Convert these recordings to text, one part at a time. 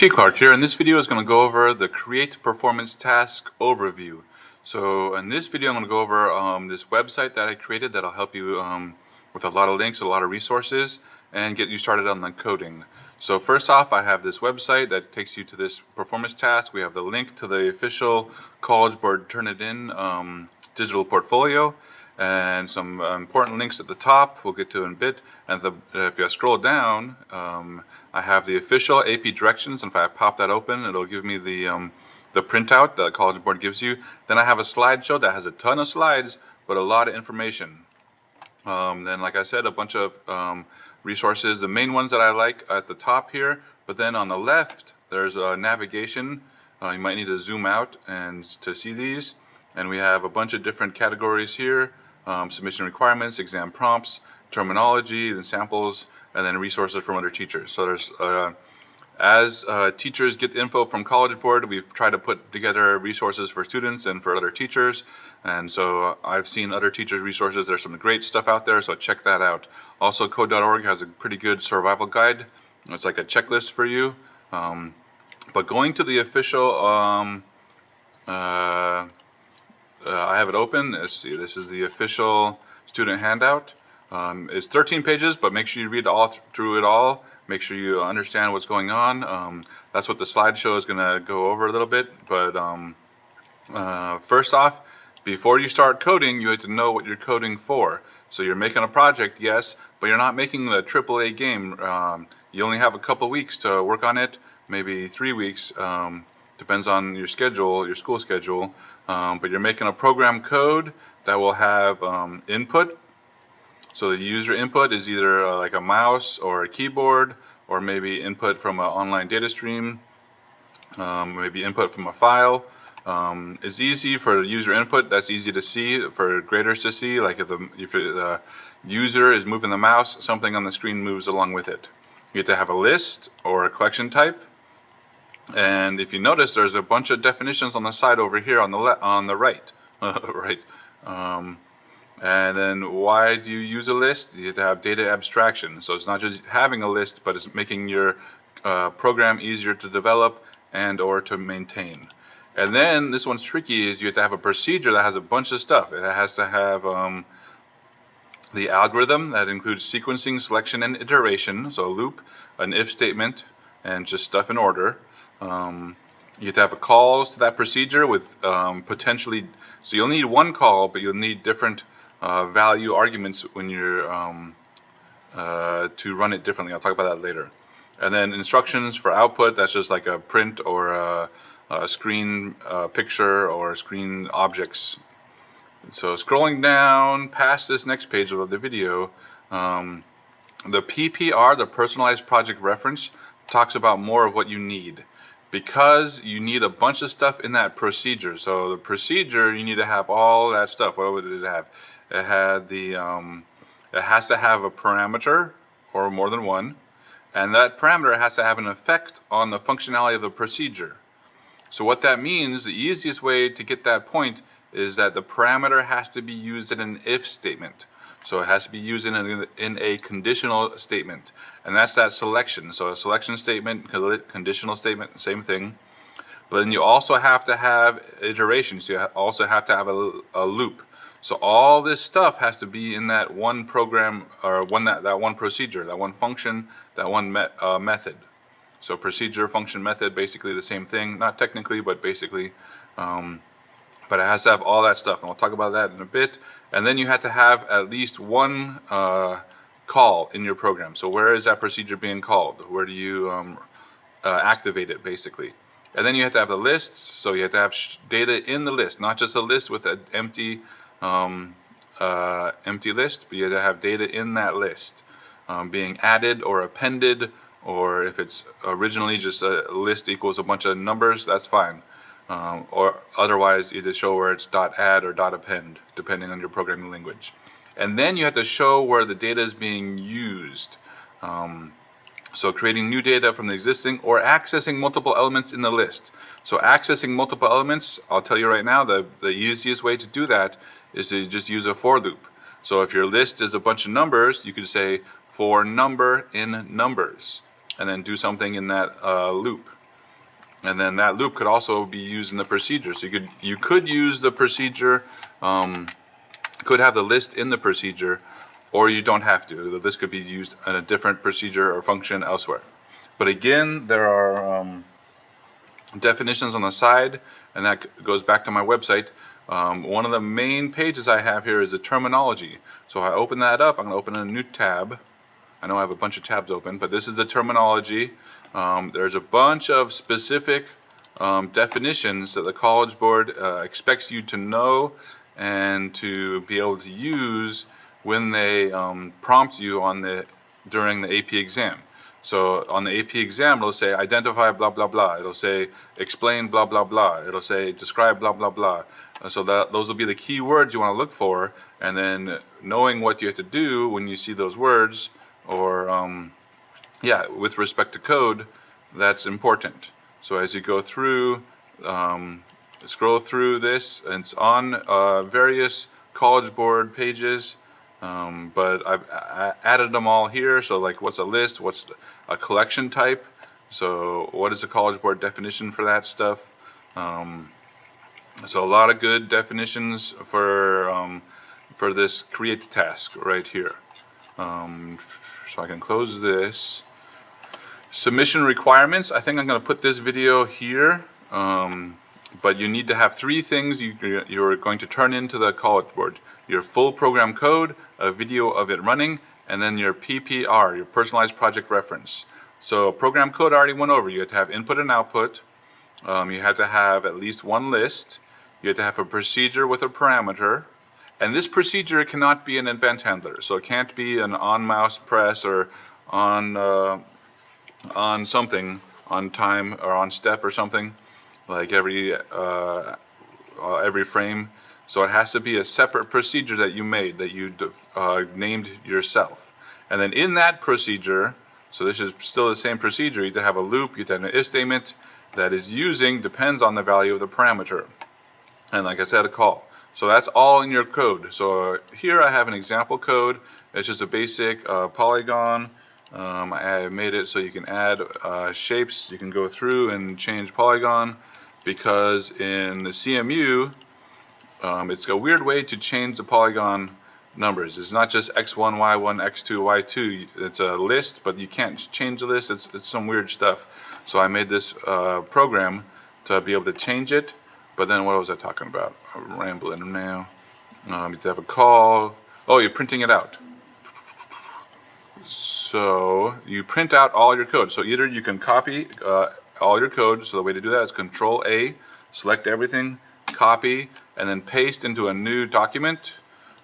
T. Clark here, and this video is going to go over the Create Performance Task Overview. So in this video I'm going to go over this website that I created that'll help you with a lot of links, a lot of resources, and get you started on the coding. So first off, I have this website that takes you to this performance task. We have the link to the official College Board Turnitin digital portfolio, and some important links at the top we'll get to in a bit. And if you scroll down, I have the official AP directions, and if I pop that open, it'll give me the printout that College Board gives you. Then I have a slideshow that has a ton of slides, but a lot of information. Then, like I said, a bunch of resources. The main ones that I like at the top here, but then on the left, there's navigation. You might need to zoom out and to see these. And we have a bunch of different categories here: submission requirements, exam prompts, terminology, and samples, and then resources from other teachers. So there's as teachers get the info from College Board, we've tried to put together resources for students and for other teachers. And so I've seen other teachers' resources. There's some great stuff out there, so check that out. Also, code.org has a pretty good survival guide. It's like a checklist for you. But going to the official, I have it open. Let's see, this is the official student handout. It's 13 pages, but make sure you read through it all. Make sure you understand what's going on. That's what the slideshow is going to go over a little bit. But first off, before you start coding, you have to know what you're coding for. So you're making a project, yes, but you're not making the AAA game. You only have a couple weeks to work on it, maybe 3 weeks. Depends on your schedule, your school schedule. But you're making a program code that will have input. So the user input is either like a mouse or a keyboard, or maybe input from an online data stream, maybe input from a file. It's easy for user input. That's easy to see for graders to see. Like if the user is moving the mouse, something on the screen moves along with it. You have to have a list or a collection type. And if you notice, there's a bunch of definitions on the side over here on the right, right. And then why do you use a list? You have to have data abstraction. So it's not just having a list, but it's making your program easier to develop and or to maintain. And then this one's tricky, is you have to have a procedure that has a bunch of stuff. It has to have the algorithm that includes sequencing, selection, and iteration. So a loop, an if statement, and just stuff in order. You have to have a calls to that procedure with potentially, so you'll need one call, but you'll need different value arguments when you're to run it differently. I'll talk about that later. And then instructions for output, that's just like a print or a screen picture or screen objects. So scrolling down past this next page of the video, the PPR, the Personalized Project Reference, talks about more of what you need, because you need a bunch of stuff in that procedure. So the procedure, you need to have all that stuff. What would it have? It had the it has to have a parameter or more than one, and that parameter has to have an effect on the functionality of the procedure. So what that means, the easiest way to get that point is that the parameter has to be used in an if statement. So it has to be used in a conditional statement, and that's that selection. So a selection statement, conditional statement, same thing. But then you also have to have iterations. You also have to have a loop. So all this stuff has to be in that one program, or that one procedure, that one function, that one method. So procedure, function, method, basically the same thing. Not technically, but basically. But it has to have all that stuff, and we'll talk about that in a bit. And then you have to have at least one call in your program. So where is that procedure being called? Where do you activate it, basically? And then you have to have the lists. So you have to have data in the list, not just a list with an empty list, but you have to have data in that list being added or appended, or if it's originally just a list equals a bunch of numbers, that's fine. Or otherwise, you just show where it's .add or .append, depending on your programming language. And then you have to show where the data is being used. So creating new data from the existing, or accessing multiple elements in the list. So accessing multiple elements, I'll tell you right now, the easiest way to do that is to just use a for loop. So if your list is a bunch of numbers, you could say for number in numbers, and then do something in that loop. And then that loop could also be used in the procedure. So you could use the procedure, could have the list in the procedure, or you don't have to. The list could be used in a different procedure or function elsewhere. But again, there are definitions on the side, and that goes back to my website. One of the main pages I have here is the terminology. So if I open that up, I'm going to open a new tab. I know I have a bunch of tabs open, but this is the terminology. There's a bunch of specific definitions that the College Board expects you to know and to be able to use when they prompt you during the AP exam. So on the AP exam, it'll say identify blah blah blah. It'll say explain blah blah blah. It'll say describe blah blah blah. So those will be the key words you want to look for, and then knowing what you have to do when you see those words, or yeah, with respect to code, that's important. So as you go through, scroll through this, and it's on various College Board pages, but I added them all here. So like, what's a list? What's a collection type? So what is the College Board definition for that stuff? So a lot of good definitions for this create task right here. So I can close this. Submission requirements, I think I'm going to put this video here, but you need to have 3 things you're going to turn into the College Board. Your full program code, a video of it running, and then your PPR, your personalized project reference. So program code I already went over. You have to have input and output. You have to have at least one list. You have to have a procedure with a parameter. And this procedure cannot be an event handler. So it can't be an on-mouse press or on something, on time or on step or something, like every frame. So it has to be a separate procedure that you made, that you named yourself. And then in that procedure, so this is still the same procedure, you have to have a loop, you have to have an if statement that is depends on the value of the parameter. And like I said, a call. So that's all in your code. So here I have an example code. It's just a basic polygon. I made it so you can add shapes. You can go through and change polygon, because in the CMU, it's a weird way to change the polygon numbers. It's not just x1, y1, x2, y2. It's a list, but you can't change the list. It's some weird stuff. So I made this program to be able to change it. But then what was I talking about? I'm rambling now. You have to have a call. Oh, you're printing it out. So you print out all your code. So either you can copy all your code. So the way to do that is Control A, select everything, copy, and then paste into a new document.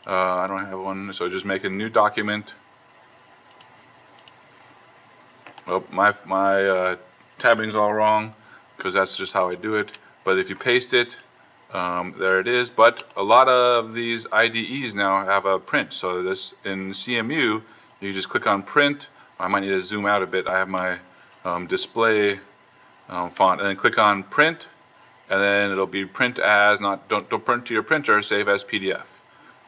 I don't have one, so just make a new document. Well, my tabbing's all wrong, because that's just how I do it. But if you paste it, there it is. But a lot of these IDEs now have a print. So this in CMU, you just click on print. I might need to zoom out a bit. I have my display font, and then click on print, and then it'll be print as, don't print to your printer, save as PDF.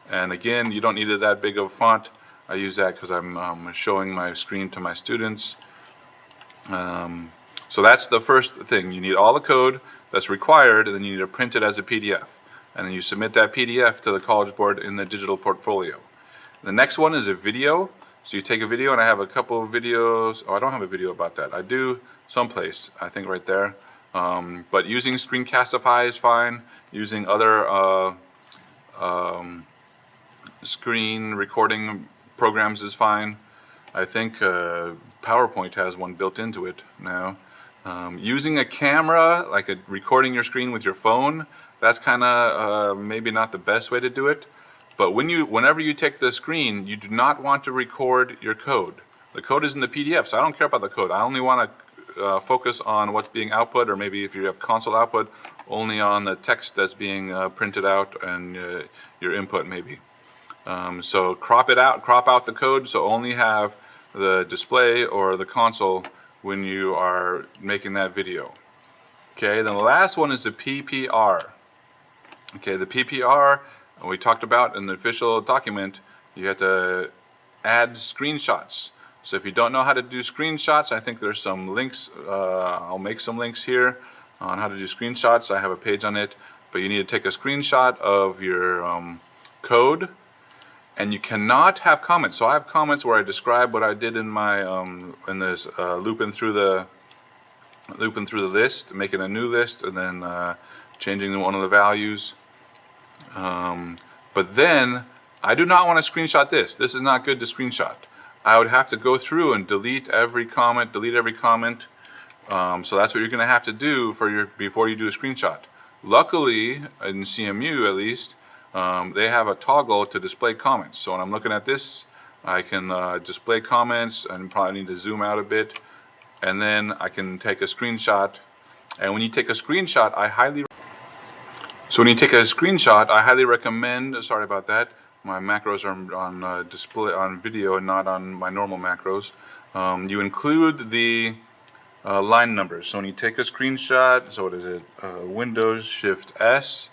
And again, you don't need it that big of a font. I use that because I'm showing my screen to my students. So that's the first thing. You need all the code that's required, and then you need to print it as a PDF. And then you submit that PDF to the College Board in the digital portfolio. The next one is a video. So you take a video, and I have a couple of videos. Oh, I don't have a video about that. I do someplace, I think right there. But using Screencastify is fine. Using other screen recording programs is fine. I think PowerPoint has one built into it now. Using a camera, like recording your screen with your phone, that's kind of maybe not the best way to do it. But whenever you take the screen, you do not want to record your code. The code is in the PDF, so I don't care about the code. I only want to focus on what's being output, or maybe if you have console output, only on the text that's being printed out and your input maybe. So crop out the code, so only have the display or the console when you are making that video. Okay, then the last one is the PPR. Okay, the PPR we talked about in the official document. You have to add screenshots. So if you don't know how to do screenshots, I think there's some links. I'll make some links here. on how to do screenshots. I have a page on it, but you need to take a screenshot of your code, and you cannot have comments. So I have comments where I describe what I did in my in this looping through the list, making a new list, and then changing one of the values. But then I do not want to screenshot this. This is not good to screenshot. I would have to go through and delete every comment. So that's what you're going to have to do before you do a screenshot. Luckily, in CMU at least, they have a toggle to display comments. So when I'm looking at this, I can display comments, and probably need to zoom out a bit, and then I can take a screenshot. And when you take a screenshot, I highly recommend. Sorry about that. My macros are on display on video and not on my normal macros. You include the line numbers. So when you take a screenshot, so what is it? Windows Shift S,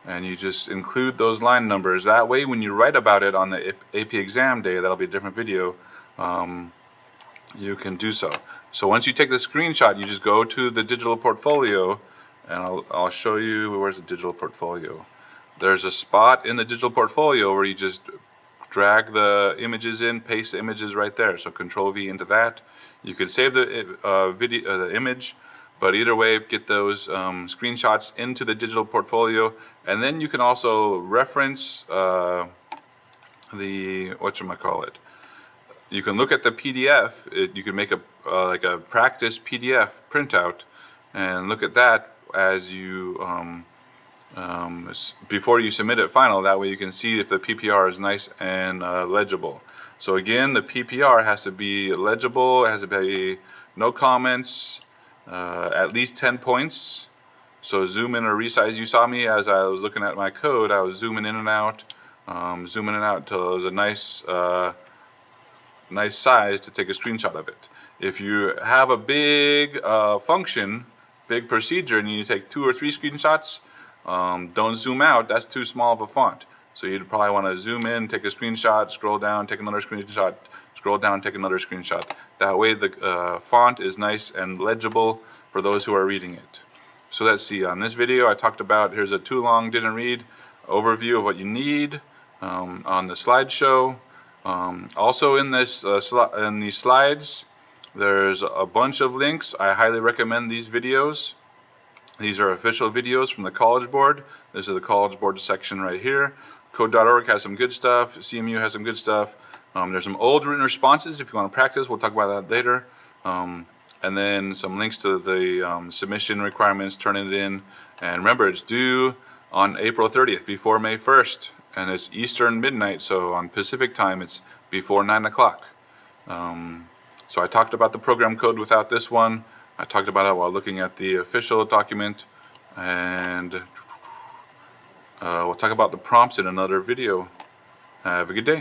and you just include those line numbers. That way, when you write about it on the AP exam day, that'll be a different video. You can do so. So once you take the screenshot, you just go to the digital portfolio, and I'll show you. Where's the digital portfolio? There's a spot in the digital portfolio where you just drag the images in, paste the images right there. So Control V into that. You could save the the image, but either way, get those screenshots into the digital portfolio, and then you can also reference the whatchamacallit. You can look at the PDF. You can make a like a practice PDF printout, and look at that as you before you submit it final. That way you can see if the PPR is nice and legible. So again, the PPR has to be legible. It has to be no comments, at least 10 points. So zoom in or resize. You saw me as I was looking at my code. I was zooming in and out until it was a nice nice size to take a screenshot of it. If you have a big function, big procedure, and you need to take 2 or 3 screenshots, don't zoom out. That's too small of a font. So you'd probably want to zoom in, take a screenshot, scroll down, take another screenshot, scroll down, take another screenshot. That way the font is nice and legible for those who are reading it. So let's see, on this video I talked about, here's a too long didn't read overview of what you need on the slideshow. Also in this in these slides, there's a bunch of links. I highly recommend these videos. These are official videos from the College Board. This is the College Board section right here. Code.org has some good stuff. CMU has some good stuff. There's some old written responses if you want to practice. We'll talk about that later. And then some links to the submission requirements, turning it in. And remember, it's due on April 30th, before May 1st. And it's Eastern midnight, so on Pacific time, it's before 9 o'clock. So I talked about the program code without this one. I talked about it while looking at the official document. And we'll talk about the prompts in another video. Have a good day.